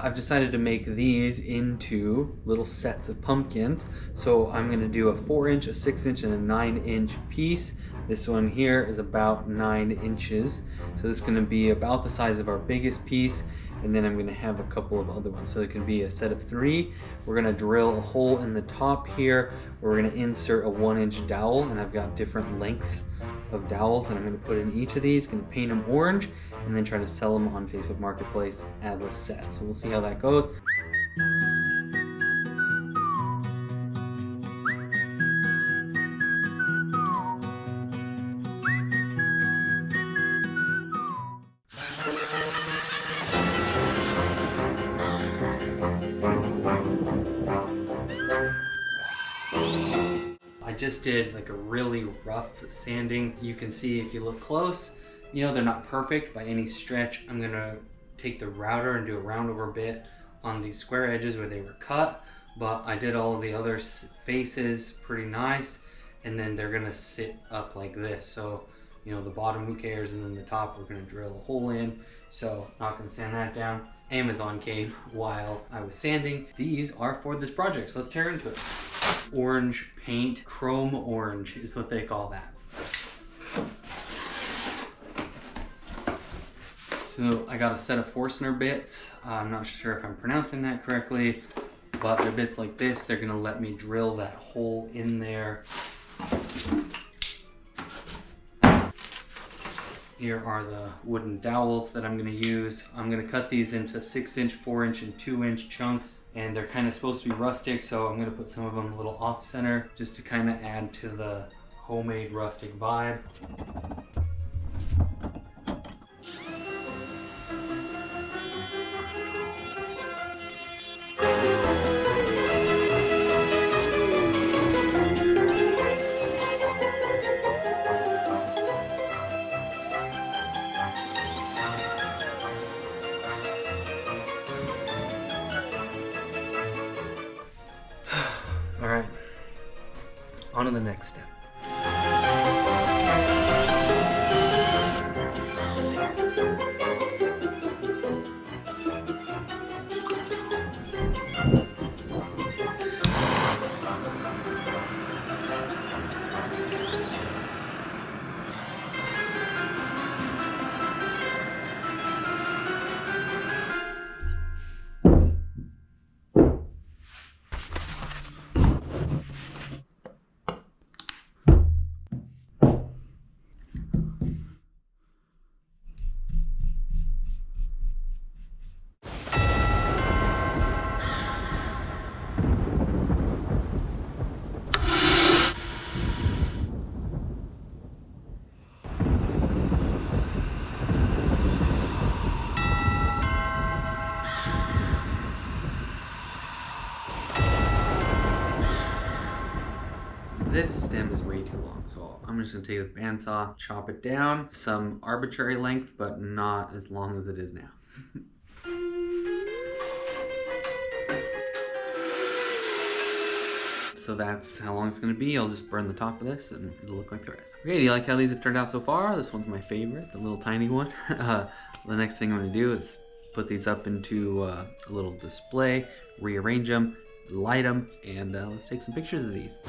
I've decided to make these into little sets of pumpkins. So I'm gonna do a 4-inch, a 6-inch, and a 9-inch piece. This one here is about 9 inches. So this is gonna be about the size of our biggest piece. And then I'm gonna have a couple of other ones. So it can be a set of 3. We're gonna drill a hole in the top here where we're gonna insert a 1-inch dowel, and I've got different lengths of dowels and I'm gonna put in each of these, gonna paint them orange, and then try to sell them on Facebook Marketplace as a set. So we'll see how that goes. I just did like a really rough sanding. You can see if you look close, you know, they're not perfect by any stretch. I'm gonna take the router and do a round over bit on these square edges where they were cut, but I did all of the other faces pretty nice, and then they're gonna sit up like this. So, you know, the bottom, who cares, and then the top, we're gonna drill a hole in. So, not gonna sand that down. Amazon came while I was sanding. These are for this project, so let's tear into it. Orange paint, chrome orange is what they call that. So I got a set of Forstner bits. I'm not sure if I'm pronouncing that correctly, but they're bits like this. They're gonna let me drill that hole in there. Here are the wooden dowels that I'm gonna use. I'm gonna cut these into 6-inch, 4-inch, and 2-inch chunks, and they're kind of supposed to be rustic, so I'm gonna put some of them a little off center just to kind of add to the homemade rustic vibe. All right, on to the next step. This stem is way too long, so I'm just gonna take the bandsaw, chop it down some arbitrary length, but not as long as it is now. So that's how long it's gonna be. I'll just burn the top of this and it'll look like the rest. Okay, do you like how these have turned out so far? This one's my favorite, the little tiny one. The next thing I'm gonna do is put these up into a little display, rearrange them, light them, and let's take some pictures of these.